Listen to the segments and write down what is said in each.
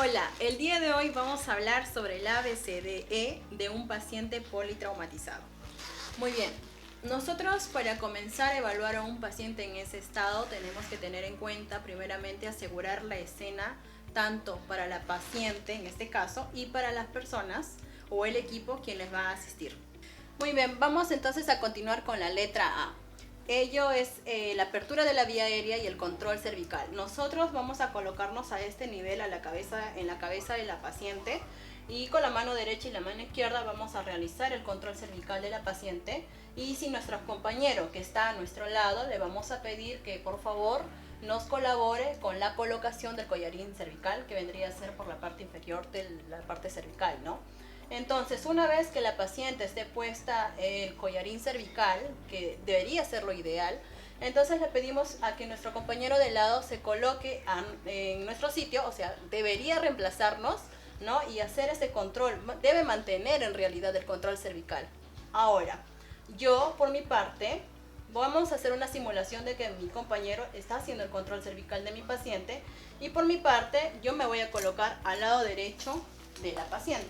Hola, el día de hoy vamos a hablar sobre el ABCDE de un paciente politraumatizado. Muy bien, nosotros para comenzar a evaluar a un paciente en ese estado tenemos que tener en cuenta primeramente asegurar la escena tanto para la paciente en este caso y para las personas o el equipo quien les va a asistir. Muy bien, vamos entonces a continuar con la letra A. Ello es la apertura de la vía aérea y el control cervical. Nosotros vamos a colocarnos a este nivel en la cabeza de la paciente y con la mano derecha y la mano izquierda vamos a realizar el control cervical de la paciente. Y si nuestro compañero que está a nuestro lado le vamos a pedir que por favor nos colabore con la colocación del collarín cervical, que vendría a ser por la parte inferior de la parte cervical, ¿no? Entonces, una vez que la paciente esté puesta el collarín cervical, que debería ser lo ideal, entonces le pedimos a que nuestro compañero de lado se coloque en nuestro sitio, o sea, debería reemplazarnos, ¿no? Y hacer ese control, debe mantener en realidad el control cervical. Ahora, yo por mi parte, vamos a hacer una simulación de que mi compañero está haciendo el control cervical de mi paciente y por mi parte yo me voy a colocar al lado derecho de la paciente.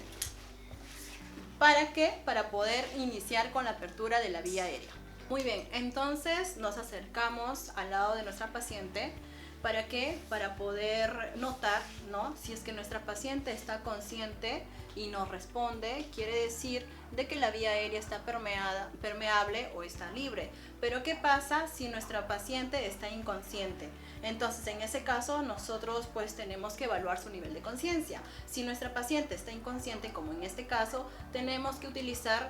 ¿Para qué? Para poder iniciar con la apertura de la vía aérea. Muy bien, entonces nos acercamos al lado de nuestra paciente. ¿Para qué? Para poder notar, ¿no? Si es que nuestra paciente está consciente y nos responde, quiere decir de que la vía aérea está permeable o está libre. Pero ¿qué pasa si nuestra paciente está inconsciente? Entonces, en ese caso, nosotros pues tenemos que evaluar su nivel de conciencia. Si nuestra paciente está inconsciente, como en este caso, tenemos que utilizar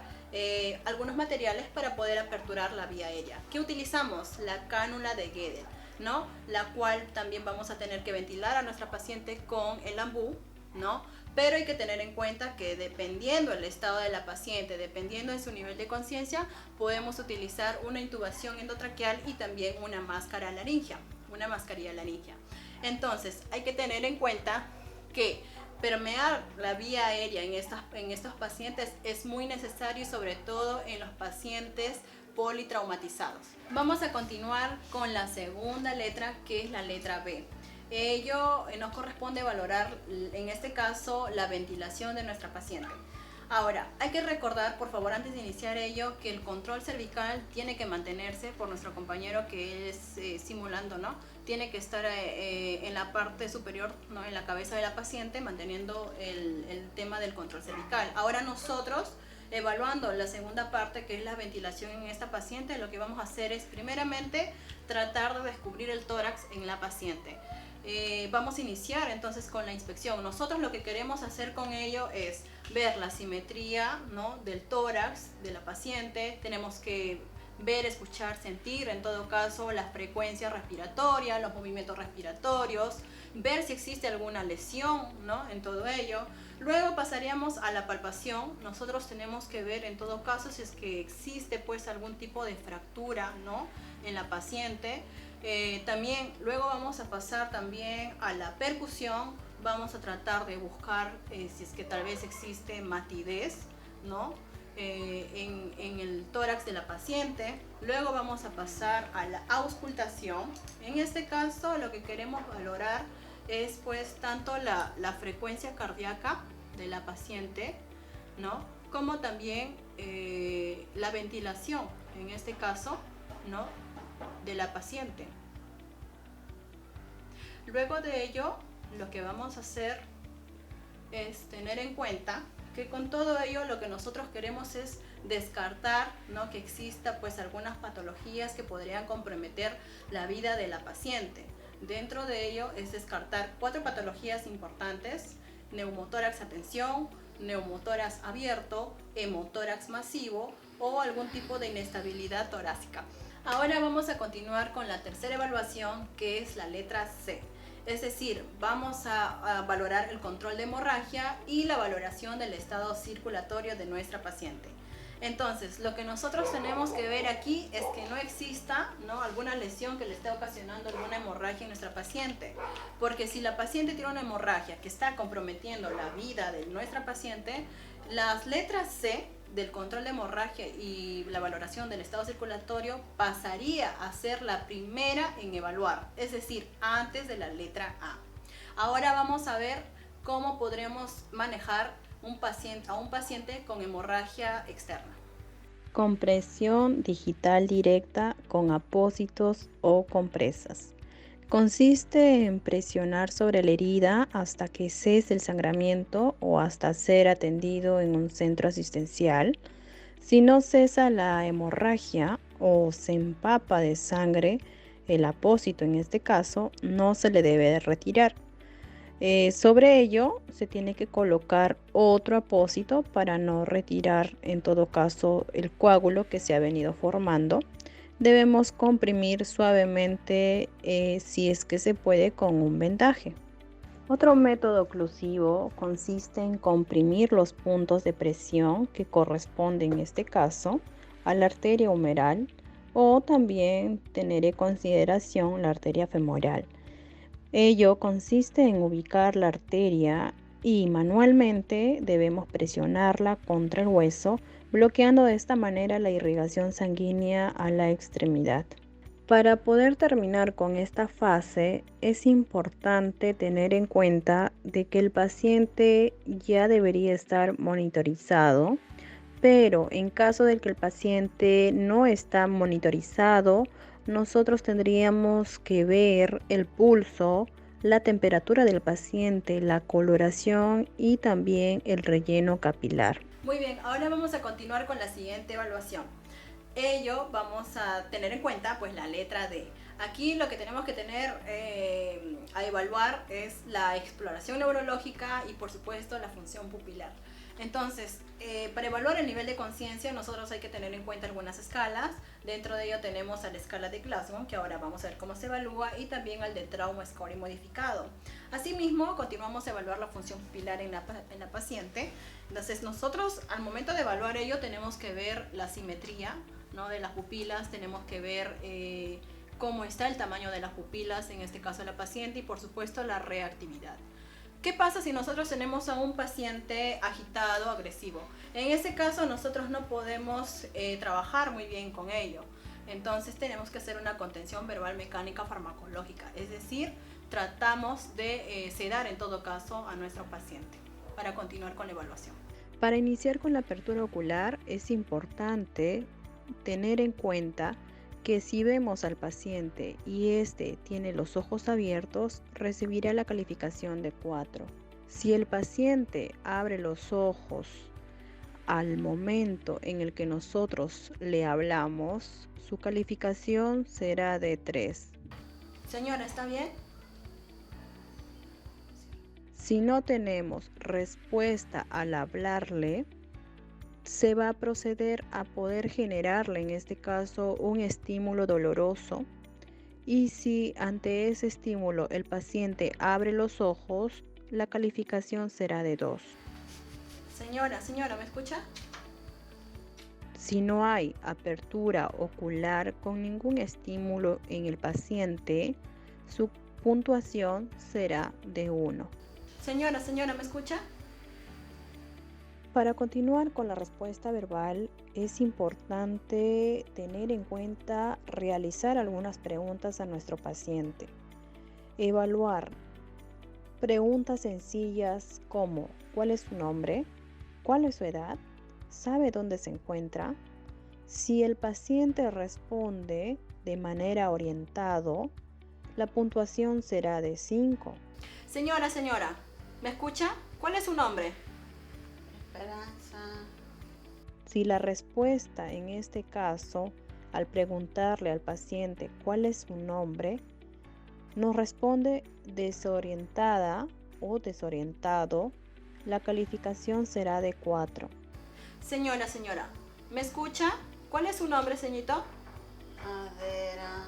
algunos materiales para poder aperturar la vía aérea. ¿Qué utilizamos? La cánula de Guedel, ¿no? La cual también vamos a tener que ventilar a nuestra paciente con el ambú, ¿no? Pero hay que tener en cuenta que dependiendo del estado de la paciente, dependiendo de su nivel de conciencia, podemos utilizar una intubación endotraqueal y también una máscara laringea, una mascarilla laringea. Entonces, hay que tener en cuenta que permear la vía aérea en estos pacientes es muy necesario y sobre todo en los pacientes politraumatizados. Vamos a continuar con la segunda letra, que es la letra B. Ello nos corresponde valorar, en este caso, la ventilación de nuestra paciente. Ahora, hay que recordar, por favor, antes de iniciar ello, que el control cervical tiene que mantenerse por nuestro compañero que es simulando, ¿no? Tiene que estar en la parte superior, ¿no? En la cabeza de la paciente, manteniendo el tema del control cervical. Ahora nosotros, evaluando la segunda parte, que es la ventilación en esta paciente, lo que vamos a hacer es, primeramente, tratar de descubrir el tórax en la paciente. Vamos a iniciar entonces con la inspección. Nosotros lo que queremos hacer con ello es ver la simetría, ¿no? Del tórax de la paciente. Tenemos que ver, escuchar, sentir en todo caso la frecuencia respiratoria, los movimientos respiratorios, ver si existe alguna lesión, ¿no? En todo ello. Luego pasaríamos a la palpación. Nosotros tenemos que ver en todo caso si es que existe pues algún tipo de fractura, ¿no? En la paciente. También luego vamos a pasar también a la percusión. Vamos a tratar de buscar si es que tal vez existe matidez, ¿no? En el tórax de la paciente. Luego vamos a pasar a la auscultación. En este caso lo que queremos valorar es pues tanto la frecuencia cardíaca de la paciente, ¿no? Como también la ventilación, en este caso, ¿no? De la paciente. Luego de ello, lo que vamos a hacer es tener en cuenta que con todo ello lo que nosotros queremos es descartar, ¿no? Que exista pues algunas patologías que podrían comprometer la vida de la paciente. Dentro de ello es descartar 4 patologías importantes: neumotórax a tensión, neumotórax abierto, hemotórax masivo o algún tipo de inestabilidad torácica. Ahora vamos a continuar con la tercera evaluación, que es la letra C. Es decir, vamos a valorar el control de hemorragia y la valoración del estado circulatorio de nuestra paciente. Entonces, lo que nosotros tenemos que ver aquí es que no exista, ¿no? Alguna lesión que le esté ocasionando alguna hemorragia en nuestra paciente. Porque si la paciente tiene una hemorragia que está comprometiendo la vida de nuestra paciente, las letras C del control de hemorragia y la valoración del estado circulatorio pasaría a ser la primera en evaluar, es decir, antes de la letra A. Ahora vamos a ver cómo podríamos manejar a un paciente con hemorragia externa. Compresión digital directa con apósitos o compresas. Consiste en presionar sobre la herida hasta que cese el sangramiento o hasta ser atendido en un centro asistencial. Si no cesa la hemorragia o se empapa de sangre, el apósito en este caso no se le debe de retirar. Sobre ello se tiene que colocar otro apósito para no retirar en todo caso el coágulo que se ha venido formando. Debemos comprimir suavemente si es que se puede con un vendaje. Otro método oclusivo consiste en comprimir los puntos de presión que corresponden en este caso a la arteria humeral o también tener en consideración la arteria femoral. Ello consiste en ubicar la arteria y manualmente debemos presionarla contra el hueso, bloqueando de esta manera la irrigación sanguínea a la extremidad. Para poder terminar con esta fase, es importante tener en cuenta de que el paciente ya debería estar monitorizado, pero en caso de que el paciente no está monitorizado, nosotros tendríamos que ver el pulso, la temperatura del paciente, la coloración y también el relleno capilar. Muy bien, ahora vamos a continuar con la siguiente evaluación. Ello vamos a tener en cuenta pues la letra D. Aquí lo que tenemos que tener a evaluar es la exploración neurológica y por supuesto la función pupilar. Entonces, para evaluar el nivel de conciencia nosotros hay que tener en cuenta algunas escalas. Dentro de ello tenemos a la escala de Glasgow, que ahora vamos a ver cómo se evalúa, y también al de Trauma Scoring modificado. Asimismo, continuamos a evaluar la función pupilar en la paciente. Entonces, nosotros al momento de evaluar ello tenemos que ver la simetría, ¿no?, de las pupilas, tenemos que ver cómo está el tamaño de las pupilas, en este caso de la paciente, y por supuesto la reactividad. ¿Qué pasa si nosotros tenemos a un paciente agitado, agresivo? En ese caso nosotros no podemos trabajar muy bien con ello. Entonces tenemos que hacer una contención verbal mecánica farmacológica, es decir, tratamos de sedar en todo caso a nuestro paciente para continuar con la evaluación. Para iniciar con la apertura ocular es importante tener en cuenta que si vemos al paciente y este tiene los ojos abiertos, recibirá la calificación de 4. Si el paciente abre los ojos al momento en el que nosotros le hablamos, su calificación será de 3. Señora, ¿está bien? Si no tenemos respuesta al hablarle, se va a proceder a poder generarle, en este caso, un estímulo doloroso. Y si ante ese estímulo el paciente abre los ojos, la calificación será de 2. Señora, ¿me escucha? Si no hay apertura ocular con ningún estímulo en el paciente, su puntuación será de 1. Señora, ¿me escucha? Para continuar con la respuesta verbal, es importante tener en cuenta realizar algunas preguntas a nuestro paciente. Evaluar preguntas sencillas como ¿cuál es su nombre? ¿Cuál es su edad? ¿Sabe dónde se encuentra? Si el paciente responde de manera orientado, la puntuación será de 5. Señora, ¿me escucha? ¿Cuál es su nombre? Esperanza. Si la respuesta en este caso, al preguntarle al paciente cuál es su nombre, nos responde desorientada o desorientado, la calificación será de 4. Señora, ¿me escucha? ¿Cuál es su nombre, señorito? Madera.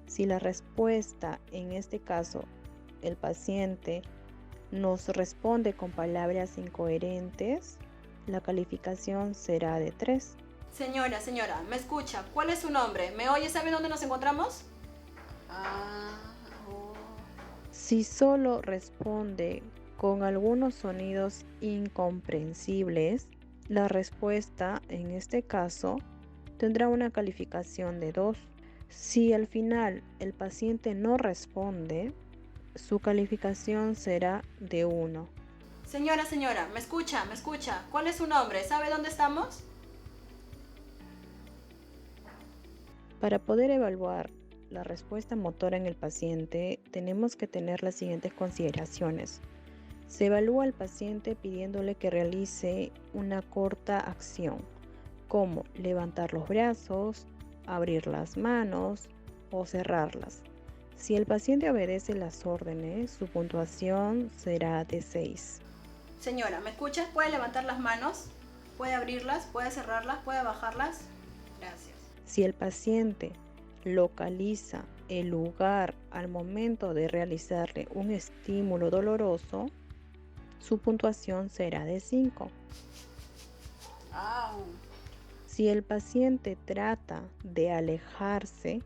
Si la respuesta en este caso, el paciente nos responde con palabras incoherentes, la calificación será de 3. Señora, ¿me escucha? ¿Cuál es su nombre? ¿Me oye? ¿Sabe dónde nos encontramos? Si solo responde con algunos sonidos incomprensibles, la respuesta en este caso tendrá una calificación de 2. Si al final el paciente no responde, su calificación será de 1. Señora, ¿me escucha? ¿Cuál es su nombre? ¿Sabe dónde estamos? Para poder evaluar la respuesta motora en el paciente, tenemos que tener las siguientes consideraciones. Se evalúa al paciente pidiéndole que realice una corta acción, como levantar los brazos, abrir las manos o cerrarlas. Si el paciente obedece las órdenes, su puntuación será de 6. Señora, ¿me escuchas? ¿Puede levantar las manos? ¿Puede abrirlas? ¿Puede cerrarlas? ¿Puede bajarlas? Gracias. Si el paciente localiza el lugar al momento de realizarle un estímulo doloroso, su puntuación será de 5. Si el paciente trata de alejarse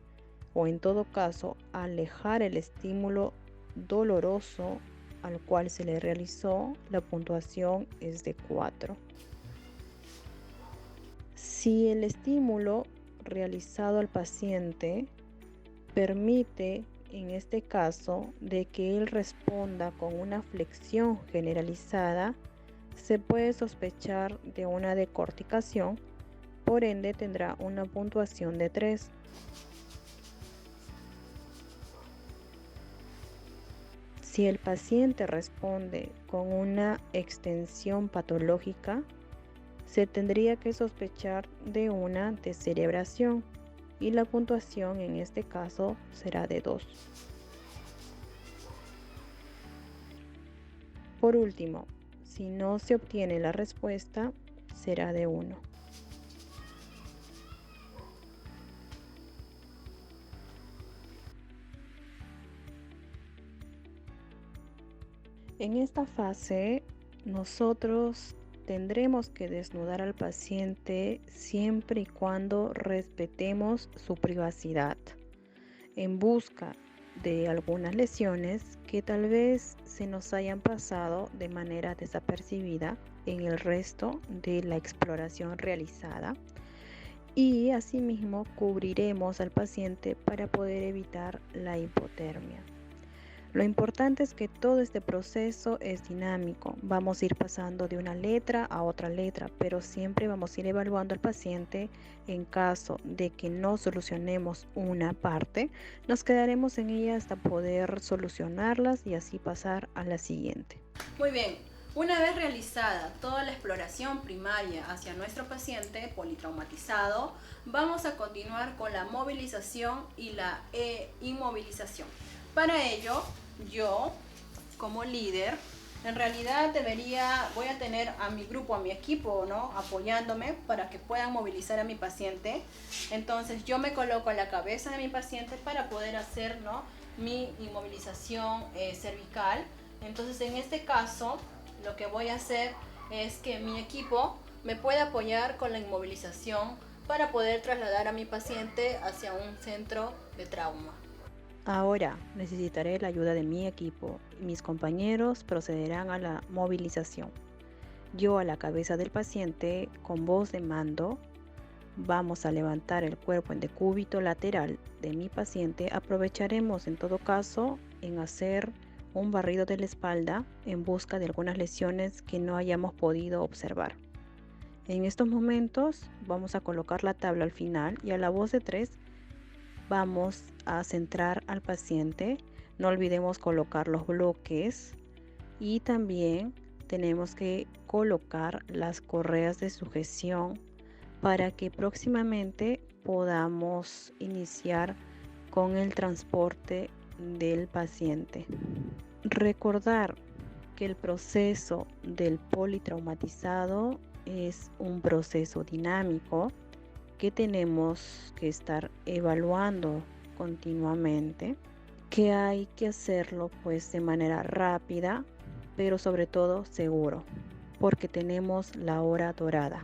o en todo caso alejar el estímulo doloroso al cual se le realizó, la puntuación es de 4. Si el estímulo realizado al paciente permite, en este caso, de que él responda con una flexión generalizada, se puede sospechar de una decorticación, por ende tendrá una puntuación de 3. Si el paciente responde con una extensión patológica, se tendría que sospechar de una descerebración y la puntuación en este caso será de 2. Por último, si no se obtiene la respuesta, será de 1. En esta fase, nosotros tendremos que desnudar al paciente siempre y cuando respetemos su privacidad, en busca de algunas lesiones que tal vez se nos hayan pasado de manera desapercibida en el resto de la exploración realizada, y asimismo cubriremos al paciente para poder evitar la hipotermia. Lo importante es que todo este proceso es dinámico. Vamos a ir pasando de una letra a otra letra, pero siempre vamos a ir evaluando al paciente. En caso de que no solucionemos una parte, nos quedaremos en ella hasta poder solucionarlas y así pasar a la siguiente. Muy bien. Una vez realizada toda la exploración primaria hacia nuestro paciente politraumatizado, vamos a continuar con la movilización y la inmovilización. Para ello, yo, como líder, en realidad voy a tener a mi grupo, a mi equipo, ¿no?, apoyándome para que puedan movilizar a mi paciente. Entonces, yo me coloco a la cabeza de mi paciente para poder hacer, ¿no?, mi inmovilización cervical. Entonces, en este caso, lo que voy a hacer es que mi equipo me pueda apoyar con la inmovilización para poder trasladar a mi paciente hacia un centro de trauma. Ahora necesitaré la ayuda de mi equipo y mis compañeros procederán a la movilización. Yo a la cabeza del paciente, con voz de mando, vamos a levantar el cuerpo en decúbito lateral de mi paciente. Aprovecharemos en todo caso en hacer un barrido de la espalda en busca de algunas lesiones que no hayamos podido observar. En estos momentos vamos a colocar la tabla al final y a la voz de 3 vamos a centrar al paciente. No olvidemos colocar los bloques y también tenemos que colocar las correas de sujeción para que próximamente podamos iniciar con el transporte del paciente. Recordar que el proceso del politraumatizado es un proceso dinámico que tenemos que estar evaluando continuamente, que hay que hacerlo pues de manera rápida, pero sobre todo seguro, porque tenemos la hora dorada.